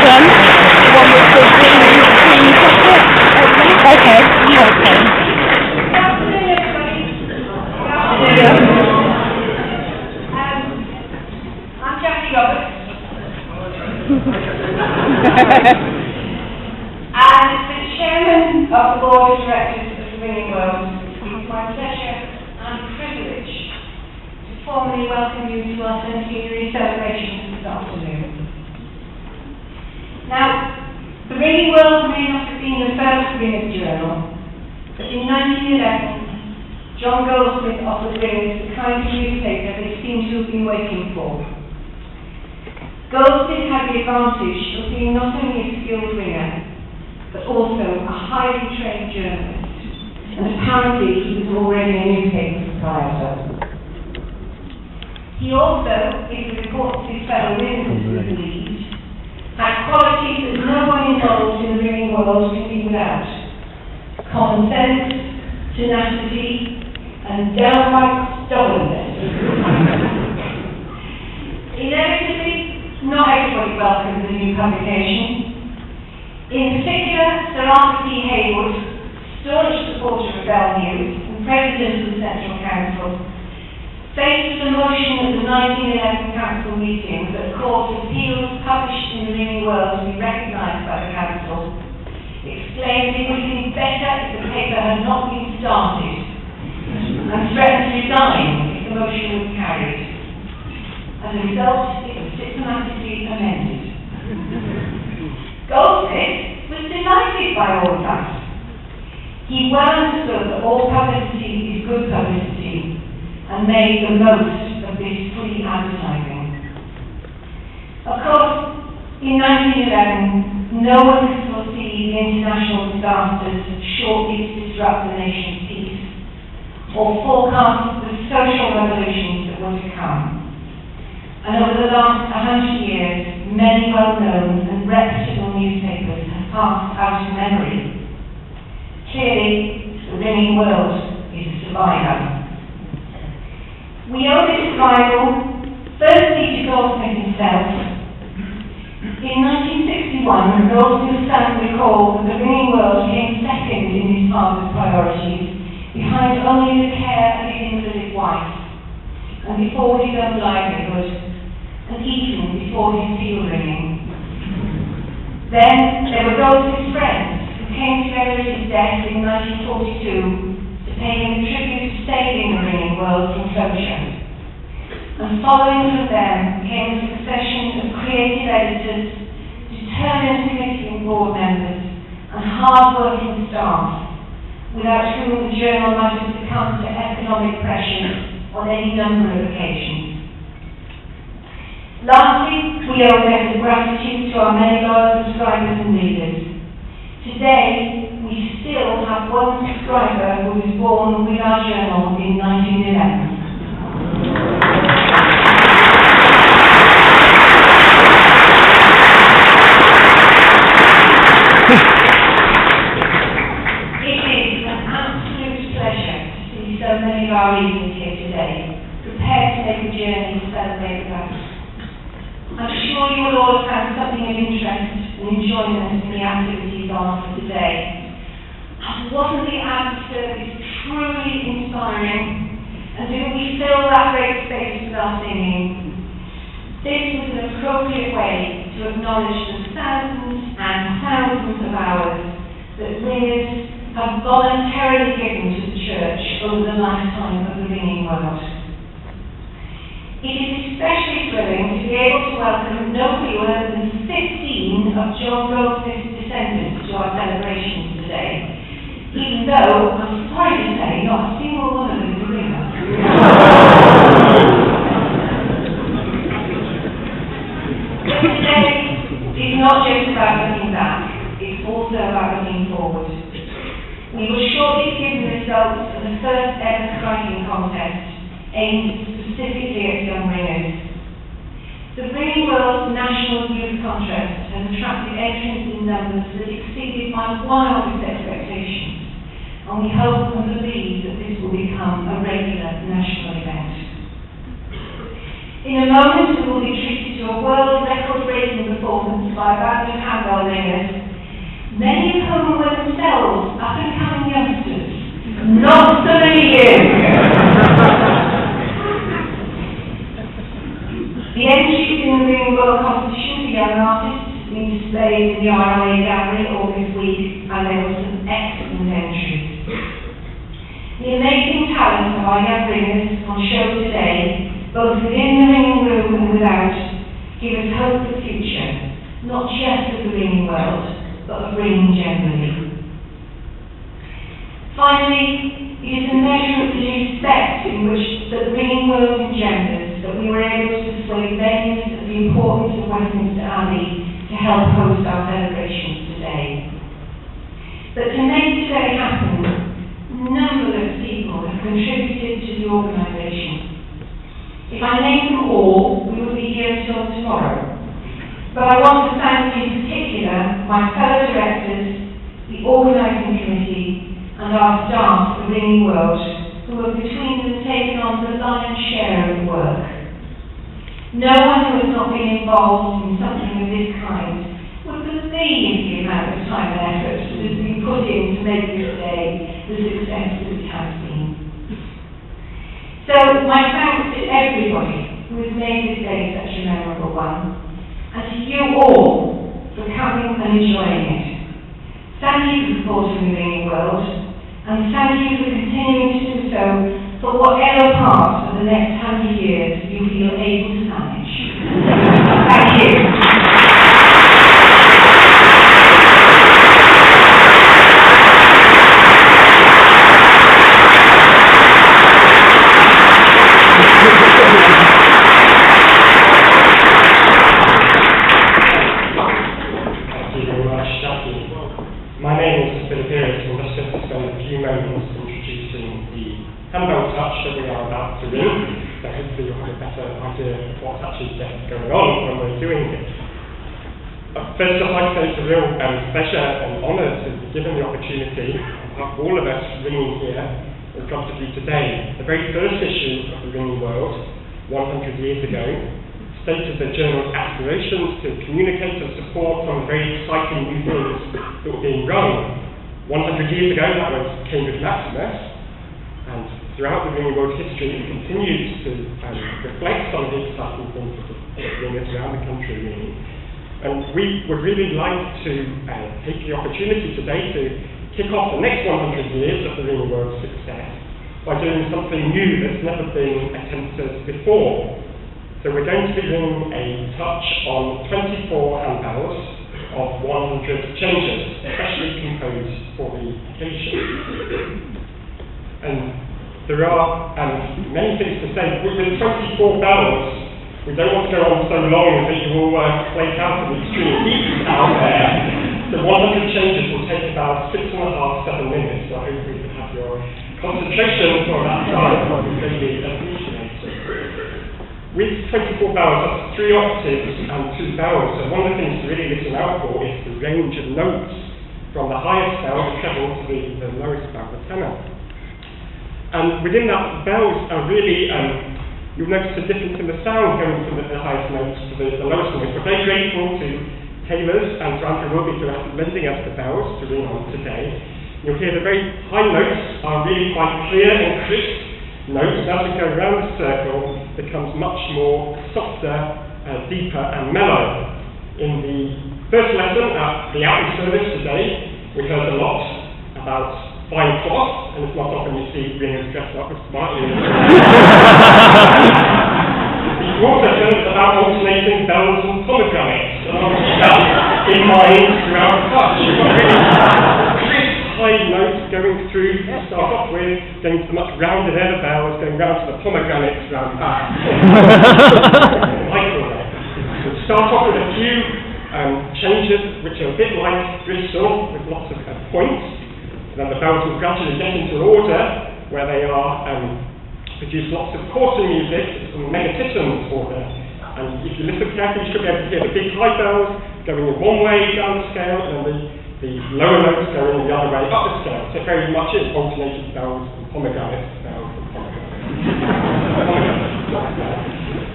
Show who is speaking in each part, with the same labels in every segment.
Speaker 1: one? The one with the green chocolate? Okay.
Speaker 2: I'm Jackie Roberts. And the chairman of the board of directors of the Ringing World. It's my pleasure and privilege to formally welcome you to our centenary celebrations this afternoon. Now, the Ringing World may not have been the first Ringers journal, but in 1911, John Goldsmith offered Ringers the kind of newspaper they seem to have been waiting for. Goldsmith had the advantage of being not only a skilled ringer, but also a highly trained journalist, and apparently he was already a newspaper proprietor. He also, if the reports of his fellow ringers were believed, had qualities that no one involved in the ringing world can be without: common sense, tenacity, and downright stubbornness. Inevitably, not everybody welcomed the new publication. In particular, Sir Arthur C. Haywood, staunch supporter of Bell News and president of the Central Council, faced the motion at the 1911 council meeting that called for appeals published in the Ringing World to be recognised by the council, exclaimed it would have been better if the paper had not been started, and threatened to resign if the motion was carried. As a result, it was diplomatically amended. Goldsmith was delighted by all of that. He well understood that all publicity is good publicity, and made the most of this free advertising. Of course, in 1911, no one could foresee the international disasters shortly to disrupt the nation's peace, or forecast the social revolutions that were to come. And over the last 100 years, many well-known and reputable newspapers have passed out of memory. Clearly, the Ringing World is a survivor. We owe this survival firstly to Goldsmith himself. In 1961, Goldsmith's son recalled that the Ringing World came second in his father's priorities, behind only the care of his invalid wife, and before his own livelihood, and even before his seal ringing. Then there were Goldsmith's friends who came together at his death in 1942 to pay him a tribute to saving the Ringing World from closure. And following from them came a succession of creative editors, determined committee and board members, and hard-working staff, without whom the journal might have succumbed to economic pressure on any number of occasions. Lastly, we owe a debt of gratitude to our many loyal subscribers and readers. Today, we still have one subscriber who was born with our journal in 1911. It is an absolute pleasure to see so many of our readers here today, prepared to make a journey to celebrate with us. I'm sure you will all have found something of interest and enjoyment in the activities on offer today. And wasn't the ad service truly inspiring? And didn't we fill that great space with our singing? This was an appropriate way to acknowledge the thousands and thousands of hours that ringers have voluntarily given to the church over the lifetime of the Ringing World. It is especially thrilling to be able to welcome no fewer than 15 of John Goldsmith's descendants to our celebrations today, even though, I'm sorry to say, not a single one of them is a ringer. But today is not just about looking back, it's also about looking forward. We will shortly give the results of the first ever striking contest aimed specifically at young ringers. The Ringing World National Youth Contest has attracted entrants in numbers that exceeded my wildest expectations, and we hope and believe that this will become a regular national event. In a moment, we will be treated to a world record-breaking performance by by a band of handbell ringers, many of whom were themselves up-and-coming youngsters. Not so many years ago. The entries in the Ringing World competition for young artists been displayed in the RLA gallery all this week, and there were some excellent entries. The amazing talent of our young ringers on show today, both within the ringing room and without, give us hope for the future, not just of the ringing world, but of ringing generally. Finally, it is a measure of the respect in which the ringing world engenders that we were able to persuade venues of the importance of Westminster Abbey to help host our celebrations today. But to make today happen, numberless people have contributed to the organisation. If I name them all, we will be here until tomorrow. But I want to thank in particular my fellow directors, the organising committee, and our staff at the Ringing World, who have between them taken on the lion's share of the work. No one who has not been involved in something of this kind would believe the amount of time and effort that has been put in to make this day the success that it has been. So, my thanks to everybody who has made this day such a memorable one, and to you all for coming and enjoying it. Thank you for supporting the Ringing World, and thank you for continuing to do so for whatever part of the next 100 years you feel able to manage. Thank you.
Speaker 3: My name is Earis, and let's just spend a few moments introducing the handbell touch that we are about to ring, so hopefully you'll have a better idea of what's actually going on when we're doing it. First, I'd like to say it's a real pleasure and honour to be given the opportunity of all of us ringing here in front of you today. The very first issue of the Ringing World, 100 years ago, stated the journal's aspirations to communicate and support some very exciting new things that were being run. 100 years ago, that was Cambridge Maximus, and throughout the Ringing World history, it continues to reflect some of the exciting things that are ringers around the country, really. And we would really like to take the opportunity today to kick off the next 100 years of the Ringing World's success by doing something new that's never been attempted before. So we're going to be doing a touch on 24 handbells of 100 changes, especially composed for the occasion. And there are many things to say. With 24 bells, we don't want to go on so long that you will flake out in the extreme heat out there. The 100 changes will take about 6.5 to 7 minutes, so I hope we can have your concentration for that time. I would really appreciate it. With 24 bells, that's 3 octaves and 2 bells, so one of the things to really listen out for is the range of notes from the highest bell, the treble, to the lowest bell, the tenor. And within that, bells are really, you'll notice a difference in the sound going from the highest notes to the lowest notes. We're very grateful to tailors and to Andrew Wilby for lending us the bells to ring on today. You'll hear the very high notes are really quite clear and crisp notes, and as we go around the circle, becomes much more softer, deeper and mellow. In the first lesson at the outreach service today, we heard a lot about fine cloth, and it's not often you see ringers dressed up as smartly. We also heard about alternating bells and pomegranates, and I want to keep that in mind throughout the touch. You've got really crisp high notes going through to start off with, going to the much rounded air bells, going round to the pomegranates round back. We'll start off with a few changes which are a bit like Bristol, with lots of points. Then the bells will gradually get into an order where they are produce lots of quarter music, it's called megatisms order. And if you listen carefully, you should be able to hear the big high bells going in one way down the scale, and the lower notes going the other way up the scale. So very much is alternating bells and pomegranate bells and pomegranates.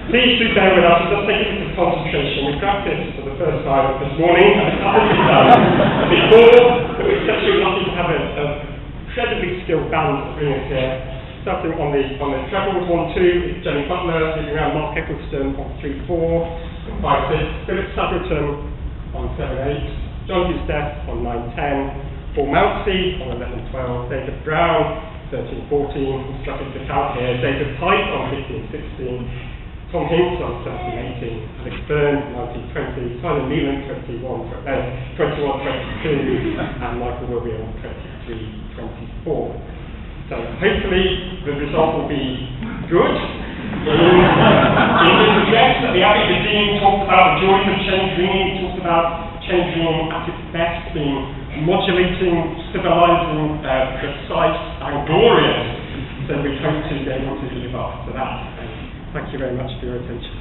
Speaker 3: Please do bear with us, it does take a bit of concentration. We practiced for the first time this morning and a couple of before, but we're exceptionally lucky to have an incredibly skilled band to bring us here. Starting on the trebles, 1-2, is Jenny Butler, moving around Mark Eccleston on 3-4, 5-6, Philip Sutherton on 7-8, John Hughes-Death on 9-10, Paul Mounsey on 11-12, David Brown, 13-14, I'm struggling to count here, David Pike on 15-16, Tom Hinks on 17-18, Alex Byrne 19-20, Simon Neelan 21-22, and Michael Wilby on 23-24. So hopefully the result will be good. In this address at the Abbey, the Dean talked about the joys of change ringing, talked about change ringing at its best, being modulating, civilizing, precise and glorious. So we hope to be able to live up to that. Thank you very much for your attention.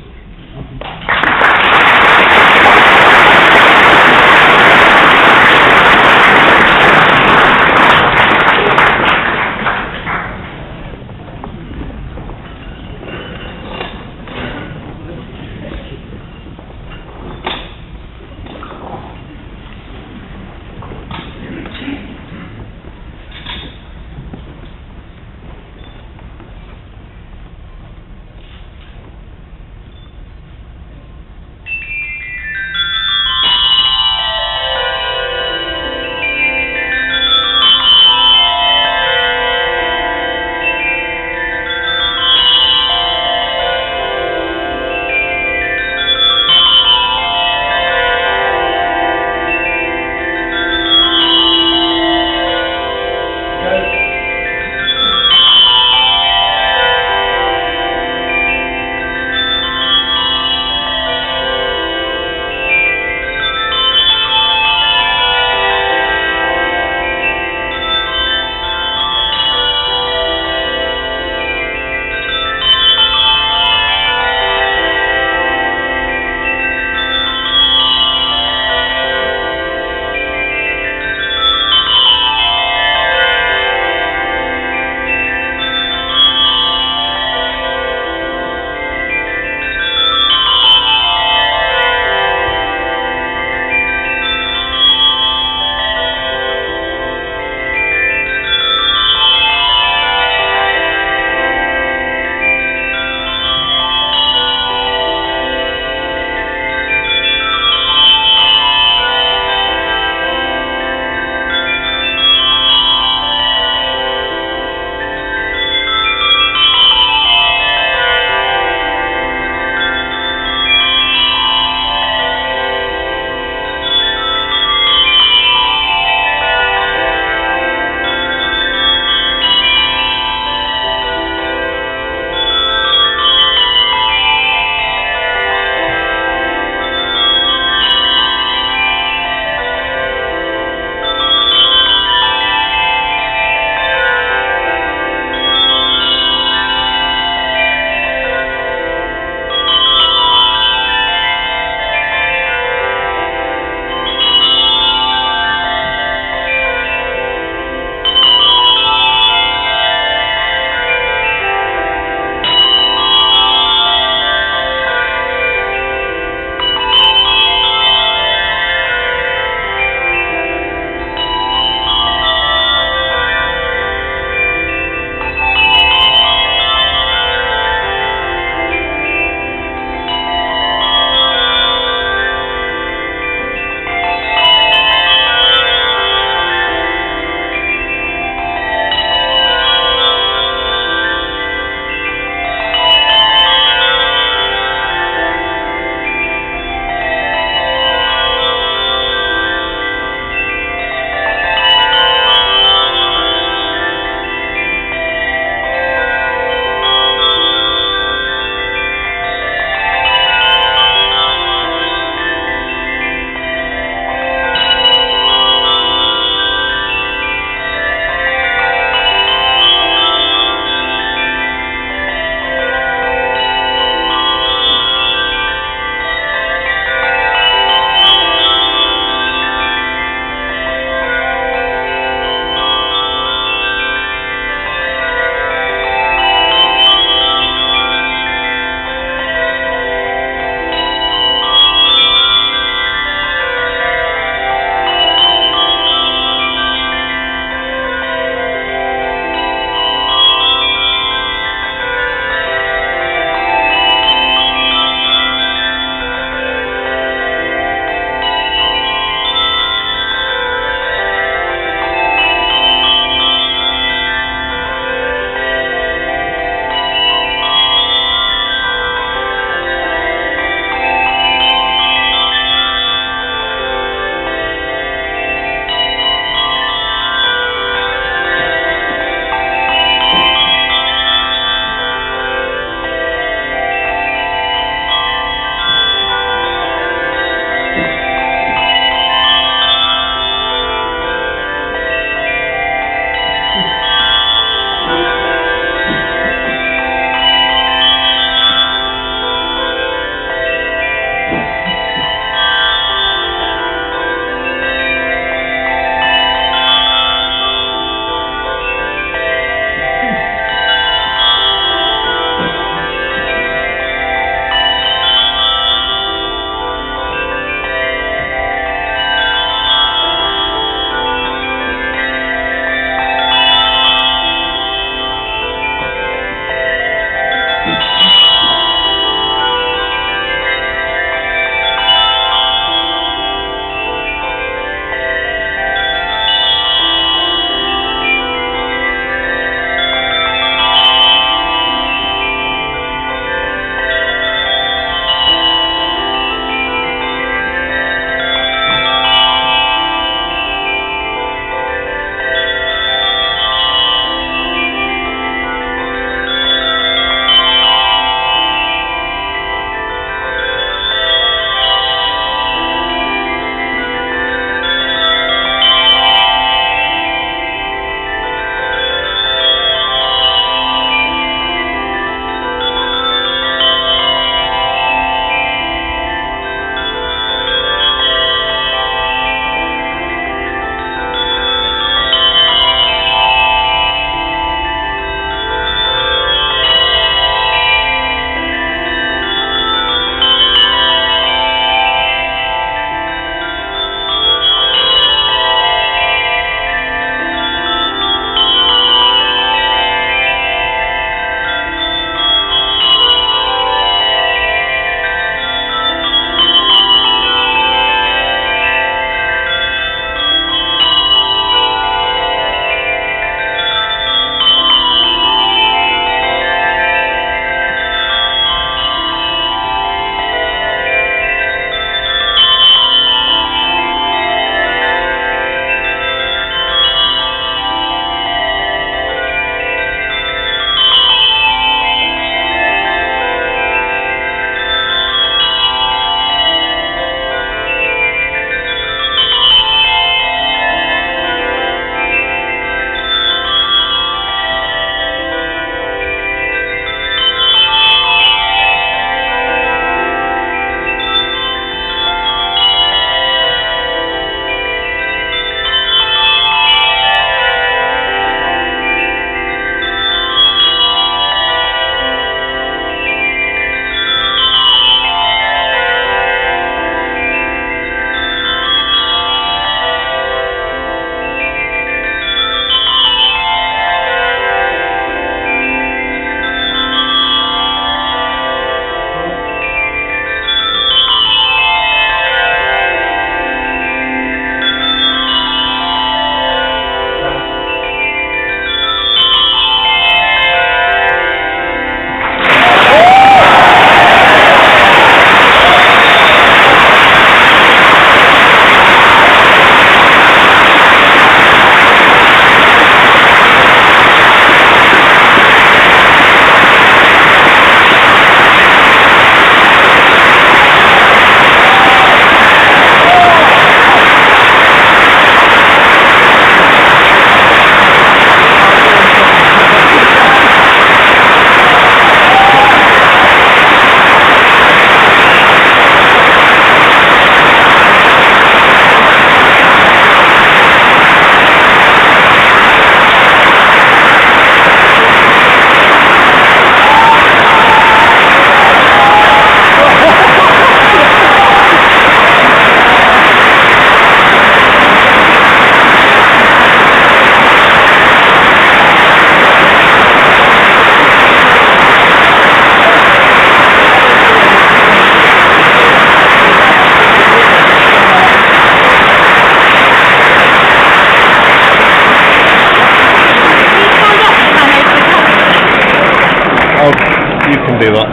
Speaker 4: You can do that.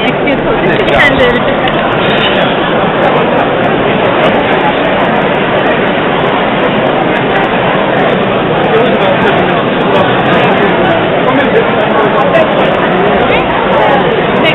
Speaker 1: Excuse me, just handle